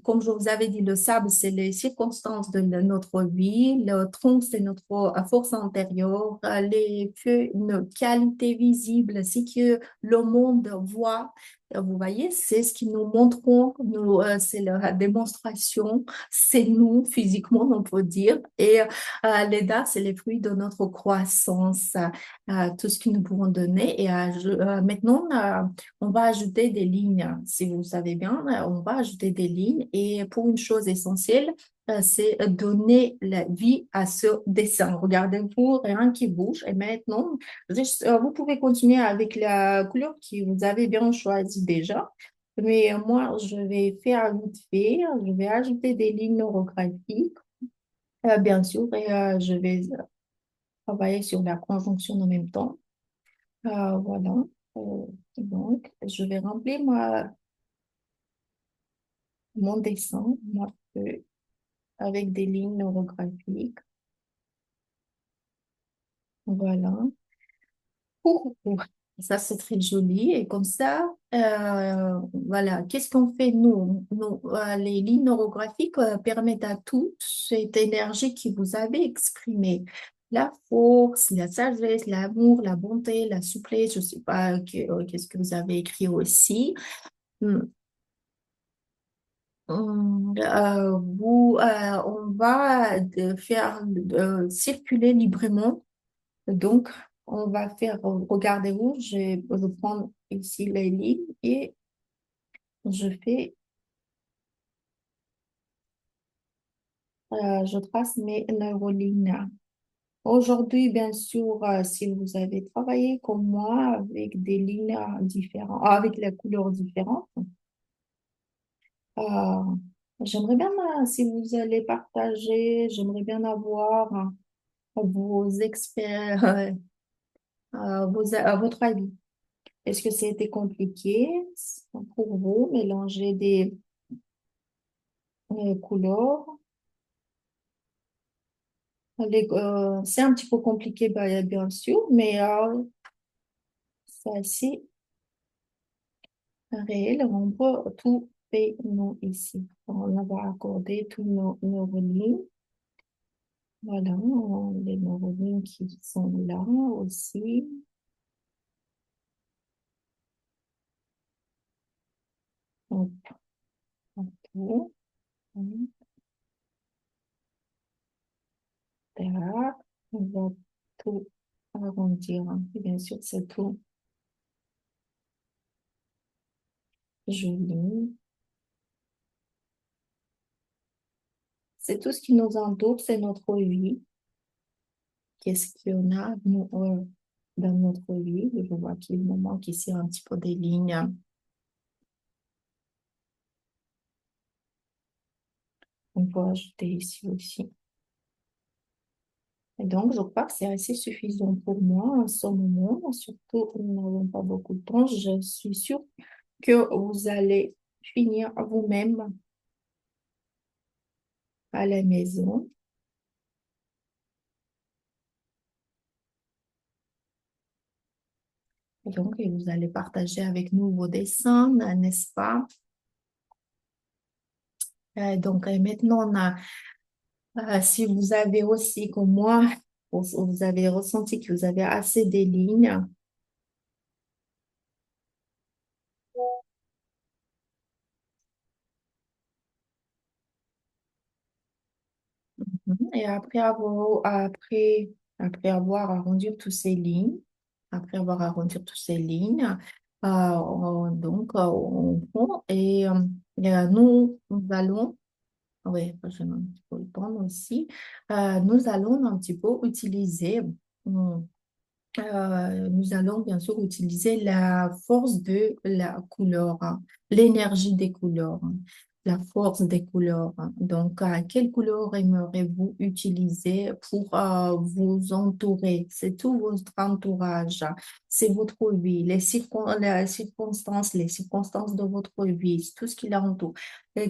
comme je vous avais dit, le sable, c'est les circonstances de notre vie. Le tronc, c'est notre force intérieure. Les feux, une qualité visible, c'est que le monde voit. Vous voyez, c'est ce qui nous montrons. Nous, c'est la démonstration. C'est nous, physiquement, on peut dire. Et les dates, c'est les fruits de notre croissance. Tout ce que nous pouvons donner. Et maintenant, on va ajouter des lignes. Si vous savez bien, on va ajouter des lignes. Et pour une chose essentielle, c'est donner la vie à ce dessin. Regardez-vous, rien qui bouge. Et maintenant, vous pouvez continuer avec la couleur que vous avez bien choisie déjà. Mais moi, je vais faire vite fait. Je vais ajouter des lignes orographiques, bien sûr, et je vais travailler sur la conjonction en même temps. Voilà. Donc, je vais remplir mon dessin, ma feuille, avec des lignes orographiques. Voilà. Pour. Ça, c'est très joli. Et comme ça, voilà. Qu'est-ce qu'on fait, nous? Les lignes orographiques permettent à toute cette énergie que vous avez exprimée. La force, la sagesse, l'amour, la bonté, la souplesse, je ne sais pas qu'est-ce que vous avez écrit aussi. Hmm. On va faire circuler librement. Donc, on va faire, regardez-vous, je vais prendre ici les lignes et je trace mes neurolignes. Aujourd'hui, bien sûr, si vous avez travaillé comme moi avec des lignes différentes, avec les couleurs différentes, euh, j'aimerais bien, si vous allez partager, j'aimerais bien avoir vos experts, votre avis. Est-ce que c'était compliqué pour vous, mélanger des couleurs? C'est un petit peu compliqué, bah, bien sûr, mais c'est assez réel. On peut tout faire, nous, ici. On va accorder tous nos lignes. Voilà, les lignes qui sont là aussi. Donc, partout. Hum, tac. On va tout arrondir, hein. Bien sûr, c'est tout joli. C'est tout ce qui nous entoure, c'est notre vie. Qu'est-ce qu'il y en a nous, dans notre vie? Je vois qu'il me manque ici un petit peu des lignes. On peut ajouter ici aussi. Et donc, je crois que c'est assez suffisant pour moi en ce moment. Surtout, nous n'avons pas beaucoup de temps. Je suis sûre que vous allez finir vous-même à la maison. Et donc, et vous allez partager avec nous vos dessins, n'est-ce pas? Donc, maintenant, si vous avez aussi, comme moi, vous avez ressenti que vous avez assez des lignes, et après avoir arrondi toutes ces lignes, après avoir arrondi toutes ces lignes, on prend et nous allons, oui, je vais un petit peu le prendre aussi, nous allons un petit peu utiliser, nous allons bien sûr utiliser la force de la couleur, hein, l'énergie des couleurs. la force des couleurs, hein. Donc, quelle couleur aimeriez-vous utiliser pour vous entourer? C'est tout votre entourage, hein. C'est votre vie, les circonstances de votre vie, tout ce qui l'entoure.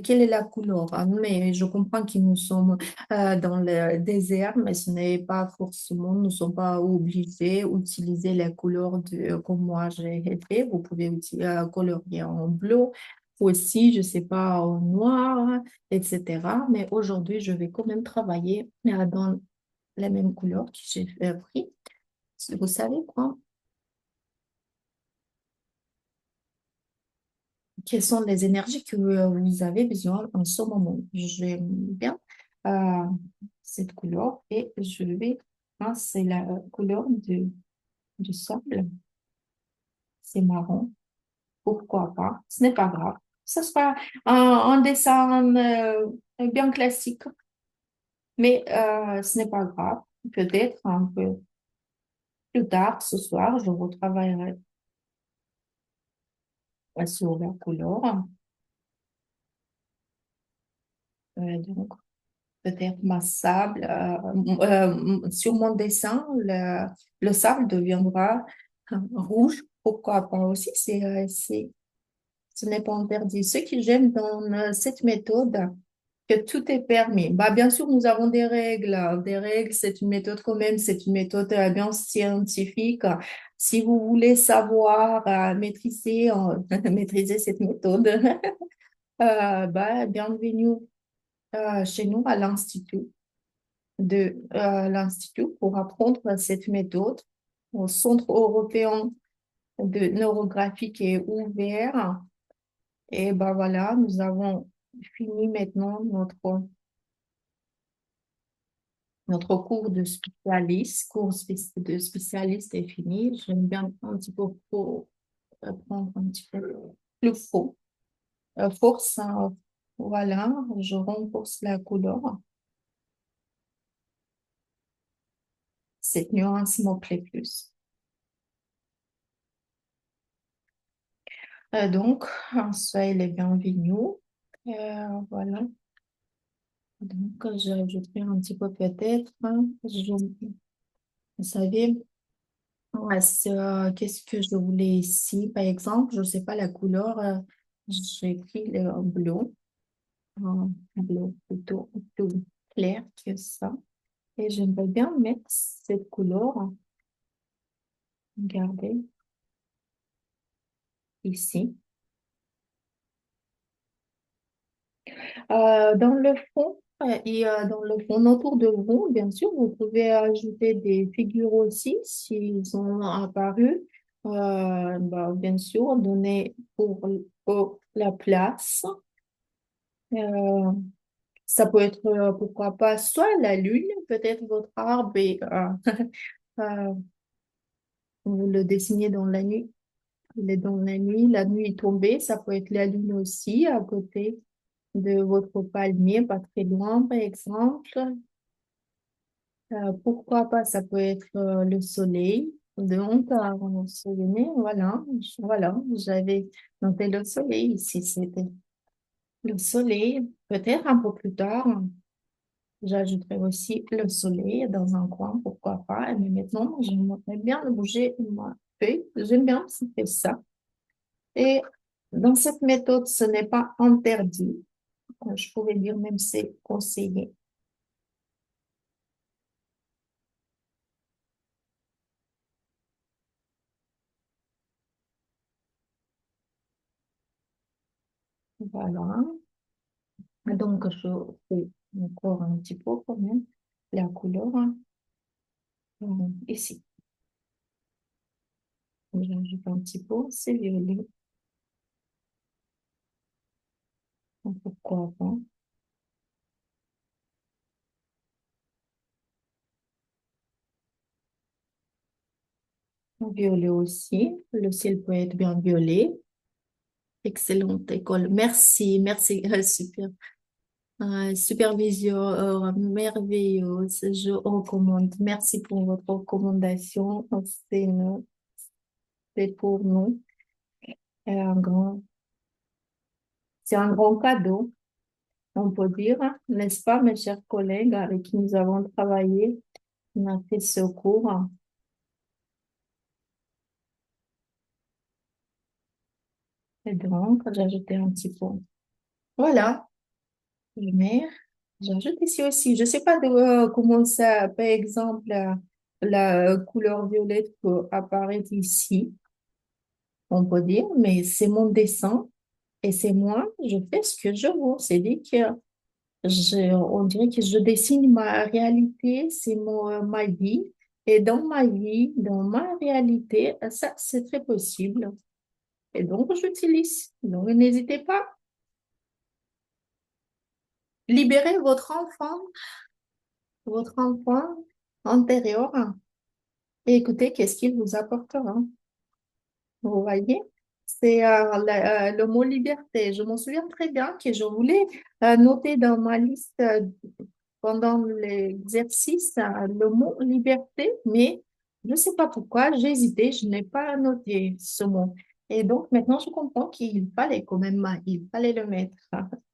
Quelle est la couleur? Mais je comprends que nous sommes dans le désert, mais ce n'est pas forcément, nous ne sommes pas obligés d'utiliser les couleurs comme moi j'ai fait. Vous pouvez colorier en bleu aussi, je sais pas, en noir, etc. Mais aujourd'hui, je vais quand même travailler dans la même couleur que j'ai pris. Vous savez quoi? Quelles sont les énergies que vous avez besoin en ce moment? J'aime bien euh, cette couleur et je vais, c'est la couleur du sable, c'est marron. Pourquoi pas? Ce n'est pas grave. Ce sera un dessin bien classique. Mais ce n'est pas grave. Peut-être un peu plus tard ce soir, je retravaillerai sur la couleur. Donc, peut-être ma sable. Sur mon dessin, le sable deviendra rouge. Pourquoi pas aussi? Ce n'est pas interdit. Ce que j'aime dans cette méthode, que tout est permis. Bah, bien sûr, nous avons des règles, hein. Des règles, c'est une méthode quand même, c'est une méthode bien scientifique. Si vous voulez savoir maîtriser, maîtriser cette méthode, bah, bienvenue chez nous à l'Institut pour apprendre cette méthode au Centre européen de neurographie qui est ouvert. Et bah voilà, nous avons fini maintenant notre cours de spécialiste est fini. J'aime bien un petit peu pour prendre un petit peu le faux. Force, voilà, je renforce la couleur. Cette nuance me plaît plus. Donc, soyez les bienvenus. Voilà. Donc, j'ajouterai un petit peu peut-être, hein. Vous savez, ouais, qu'est-ce que je voulais ici? Par exemple, je ne sais pas la couleur. J'ai pris le bleu. Bleu plutôt plus clair que ça. Et j'aimerais bien mettre cette couleur, regardez, ici. Dans le fond, dans le fond, autour de vous, bien sûr, vous pouvez ajouter des figures aussi s'ils ont apparu. Bah, bien sûr, donner pour la place. Euh, Ça peut être, pourquoi pas, soit la lune, peut-être votre arbre et euh, vous le dessinez dans la nuit. Il est dans la nuit est tombée, ça peut être la lune aussi, à côté de votre palmier, pas très loin, par exemple. Pourquoi pas, ça peut être le soleil. Donc, on se souvenez, voilà, j'avais noté le soleil ici, c'était le soleil. Peut-être un peu plus tard, j'ajouterai aussi le soleil dans un coin, pourquoi pas. Mais maintenant, j'aimerais bien le bouger ma feuille. J'aime bien si fait ça. Et dans cette méthode, ce n'est pas interdit. Je pourrais dire même c'est conseillé. Voilà. Donc, je fais encore un petit peu quand même la couleur, hein. Ici. J'ajoute un petit peu, c'est violet. Donc, pourquoi pas? Violet aussi. Le ciel peut être bien violet. Excellente école. Merci, merci. Super. Supervision merveilleuse. Je recommande. Merci pour votre recommandation. C'est pour nous un grand, c'est un grand cadeau. on peut dire, hein, n'est-ce pas, mes chers collègues avec qui nous avons travaillé, on a fait ce cours. Et donc, j'ai ajouté un petit peu. Voilà, je mets, j'ajoute ici aussi. Je ne sais pas comment ça, par exemple, la couleur violette peut apparaître ici, on peut dire, mais c'est mon dessin et c'est moi, je fais ce que je veux. C'est-à-dire que on dirait que je dessine ma réalité, c'est ma vie. Et dans ma vie, dans ma réalité, ça, c'est très possible. Et donc, j'utilise. Donc, n'hésitez pas. Libérez votre enfant intérieur et écoutez qu'est-ce qu'il vous apportera. Vous voyez? C'est le mot liberté. Je me souviens très bien que je voulais noter dans ma liste pendant l'exercice le mot liberté, mais je ne sais pas pourquoi, j'ai hésité, je n'ai pas noté ce mot. Et donc maintenant, je comprends qu'il fallait quand même, il fallait le mettre.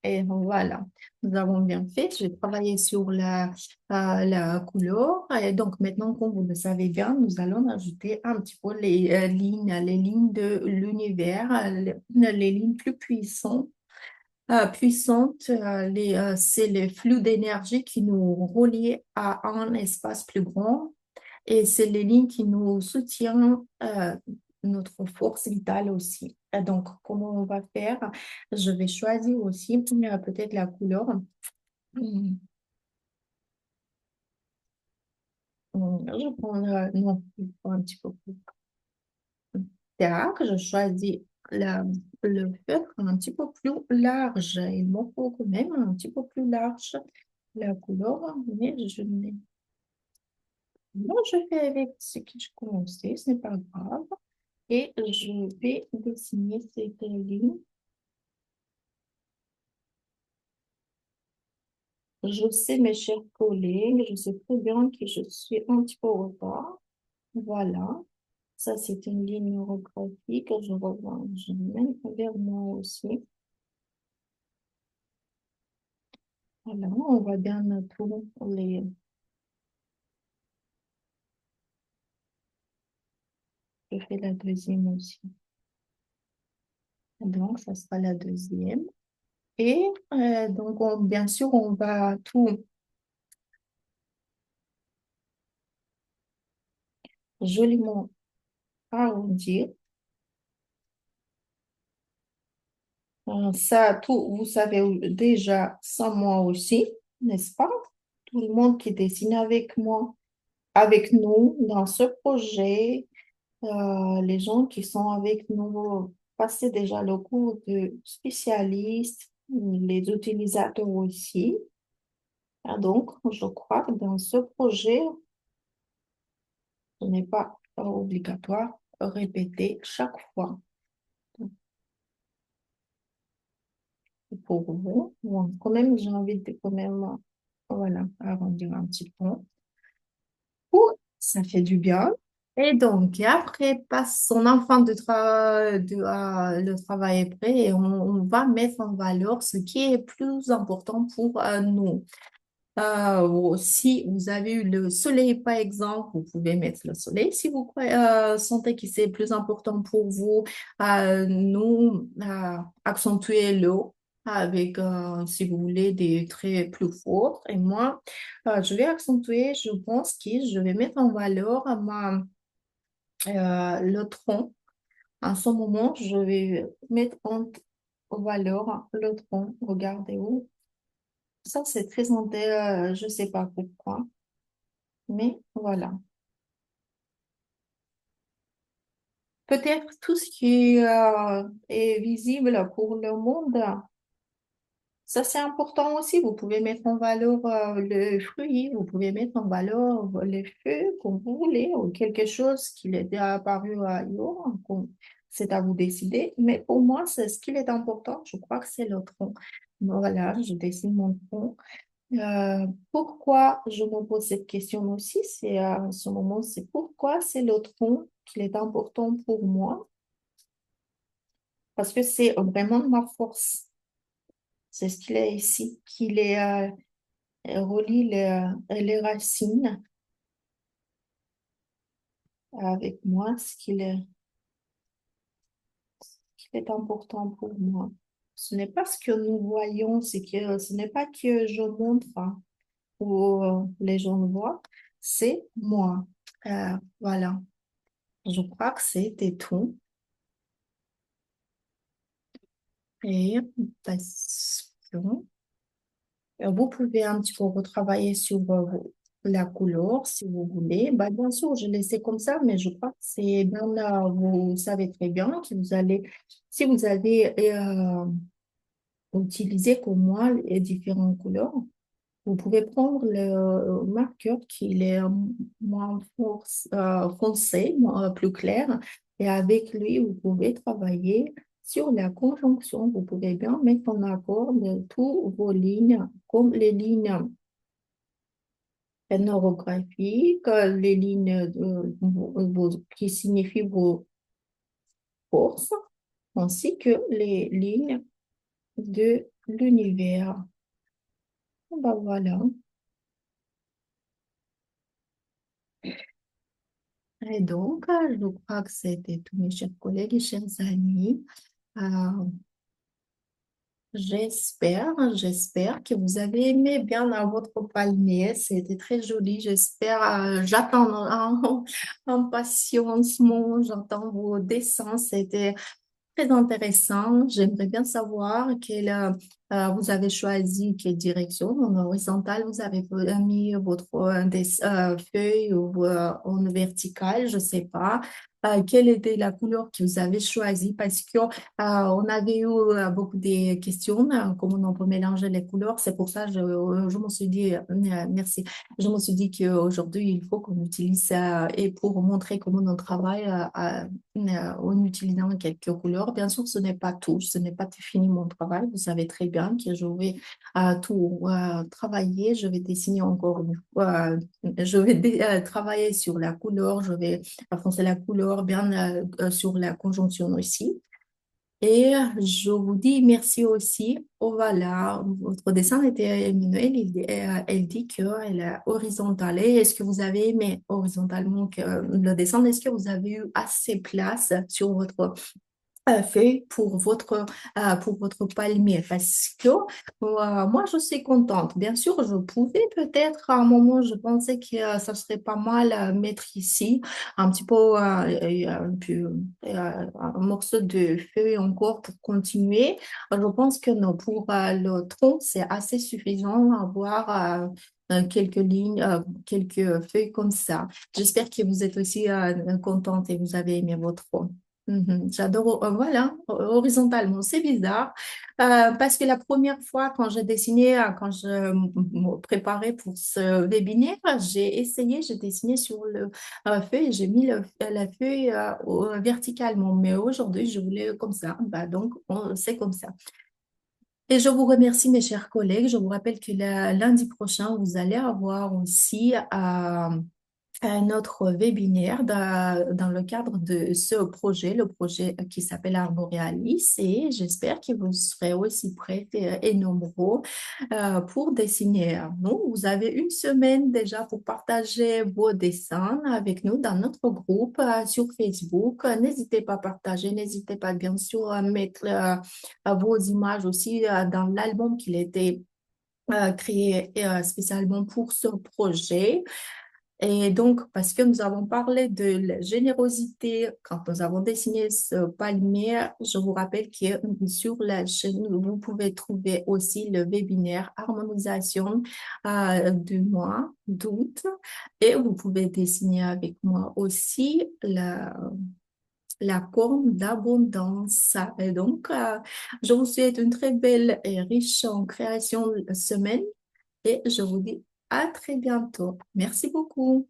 Et voilà, nous avons bien fait. J'ai travaillé sur la couleur. Et donc maintenant, comme vous le savez bien, nous allons ajouter un petit peu les lignes de l'univers, les lignes plus puissantes puissante, c'est le flux d'énergie qui nous relie à un espace plus grand et c'est les lignes qui nous soutiennent notre force vitale aussi. Et donc, comment on va faire? Je vais choisir aussi peut-être la couleur. Hum, Je prends, non, il faut un petit peu plus tard. Je choisis le feutre un petit peu plus large. Il me faut quand même un petit peu plus large la couleur, mais je n'ai moi, je fais avec ce que je commençais, ce n'est pas grave. Et je vais dessiner cette ligne. Je sais, mes chers collègues, je sais très bien que je suis un petit peu en retard. Voilà. Ça, c'est une ligne orographique. Je reviens, je mène vers moi aussi. Voilà, on voit bien tous les... Je fais la deuxième aussi. Donc, ça sera la deuxième. Et donc, bien sûr, on va tout joliment arrondir. Ça, tout, vous savez déjà, sans moi aussi, n'est-ce pas? Tout le monde qui dessine avec moi, avec nous dans ce projet, les gens qui sont avec nous, passer déjà le cours de spécialistes, les utilisateurs aussi. Ah, donc, je crois que dans ce projet, ce n'est pas obligatoire de répéter chaque fois. Pour vous, bon, quand même, j'ai envie de quand même, voilà, arrondir un petit peu. Ouh, ça fait du bien. Et donc, et après, passe son enfant le travail est prêt et on va mettre en valeur ce qui est plus important pour nous. Si vous avez eu le soleil, par exemple, vous pouvez mettre le soleil. Si vous sentez que c'est plus important pour vous, nous accentuer l'eau avec, si vous voulez, des traits plus forts. Et moi, je vais accentuer, je pense que je vais mettre en valeur le tronc. En ce moment, je vais mettre en valeur le tronc. Regardez où. Ça, c'est très intéressant, je ne sais pas pourquoi. Mais voilà. Peut-être tout ce qui est visible pour le monde, ça c'est important aussi. Vous pouvez mettre en valeur le fruit, vous pouvez mettre en valeur les feux comme vous voulez, ou quelque chose qui est déjà apparu ailleurs. C'est à vous décider. Mais pour moi, c'est ce qui est important. Je crois que c'est le tronc. Voilà, je dessine mon tronc. Pourquoi je me pose cette question aussi, c'est à ce moment, c'est pourquoi c'est le tronc qui est important pour moi, parce que c'est vraiment ma force. C'est ce qu'il est ici, qu'il est, relie les racines avec moi, ce qui est important pour moi. Ce n'est pas ce que nous voyons, ce n'est pas que je montre hein, ou les gens le voient, c'est moi. Voilà, je crois que c'était tout. Et parce que vous pouvez un petit peu retravailler sur la couleur si vous voulez. Bah, bien sûr, je laissais comme ça, mais je crois que c'est bien là, vous savez très bien que vous allez, si vous avez utilisé comme moi les différentes couleurs, vous pouvez prendre le marqueur qui est foncé, plus clair, et avec lui, vous pouvez travailler sur la conjonction. Vous pouvez bien mettre en accord toutes vos lignes, comme les lignes orographiques, les lignes qui signifient vos forces, ainsi que les lignes de l'univers. Ben voilà. Et donc, je crois que c'était tous mes chers collègues et chers amis. Euh, j'espère que vous avez aimé bien votre palmier. C'était très joli. J'espère, j'attends impatiencement, j'entends vos dessins. C'était très intéressant. J'aimerais bien savoir vous avez choisi quelle direction. En horizontal, vous avez mis votre feuille ou en vertical, je ne sais pas. Quelle était la couleur que vous avez choisie? Parce que on avait eu beaucoup de questions, comment on peut mélanger les couleurs. C'est pour ça que je me suis dit, merci. Je me suis dit qu'aujourd'hui, il faut qu'on utilise ça et pour montrer comment on travaille en utilisant quelques couleurs. Bien sûr, ce n'est pas tout, ce n'est pas fini mon travail. Vous savez très bien que je vais tout travailler, je vais dessiner encore une fois, je vais travailler sur la couleur, je vais foncer la couleur bien sur la conjonction aussi. Et je vous dis merci aussi. Oh voilà, votre dessin était Emmanuel. Elle dit qu'elle est horizontale. Et est-ce que vous avez aimé horizontalement le dessin? Est-ce que vous avez eu assez de place sur votre fait pour votre palmier parce que moi je suis contente. Bien sûr, je pouvais peut-être à un moment, je pensais que ça serait pas mal mettre ici un petit peu, un morceau de feuille encore pour continuer. Je pense que non, pour le tronc, c'est assez suffisant avoir quelques lignes, quelques feuilles comme ça. J'espère que vous êtes aussi contente et vous avez aimé votre tronc. Mhm. J'adore, voilà, horizontalement, c'est bizarre, parce que la première fois quand j'ai dessiné, quand je me préparais pour ce webinaire, j'ai dessiné sur le feuille, j'ai mis la feuille verticalement, mais aujourd'hui, je voulais comme ça, bah, donc c'est comme ça. Et je vous remercie, mes chers collègues. Je vous rappelle que lundi prochain, vous allez avoir aussi un autre webinaire dans le cadre de ce projet, le projet qui s'appelle Arborealis. Et j'espère que vous serez aussi prêts et nombreux pour dessiner. Nous, vous avez une semaine déjà pour partager vos dessins avec nous dans notre groupe sur Facebook. N'hésitez pas à partager, n'hésitez pas bien sûr à mettre vos images aussi dans l'album qui a été créé spécialement pour ce projet. Et donc, parce que nous avons parlé de la générosité quand nous avons dessiné ce palmier, je vous rappelle que sur la chaîne, vous pouvez trouver aussi le webinaire harmonisation du mois d'août et vous pouvez dessiner avec moi aussi la corne d'abondance. Et donc, je vous souhaite une très belle et riche en création semaine et je vous dis à très bientôt. Merci beaucoup.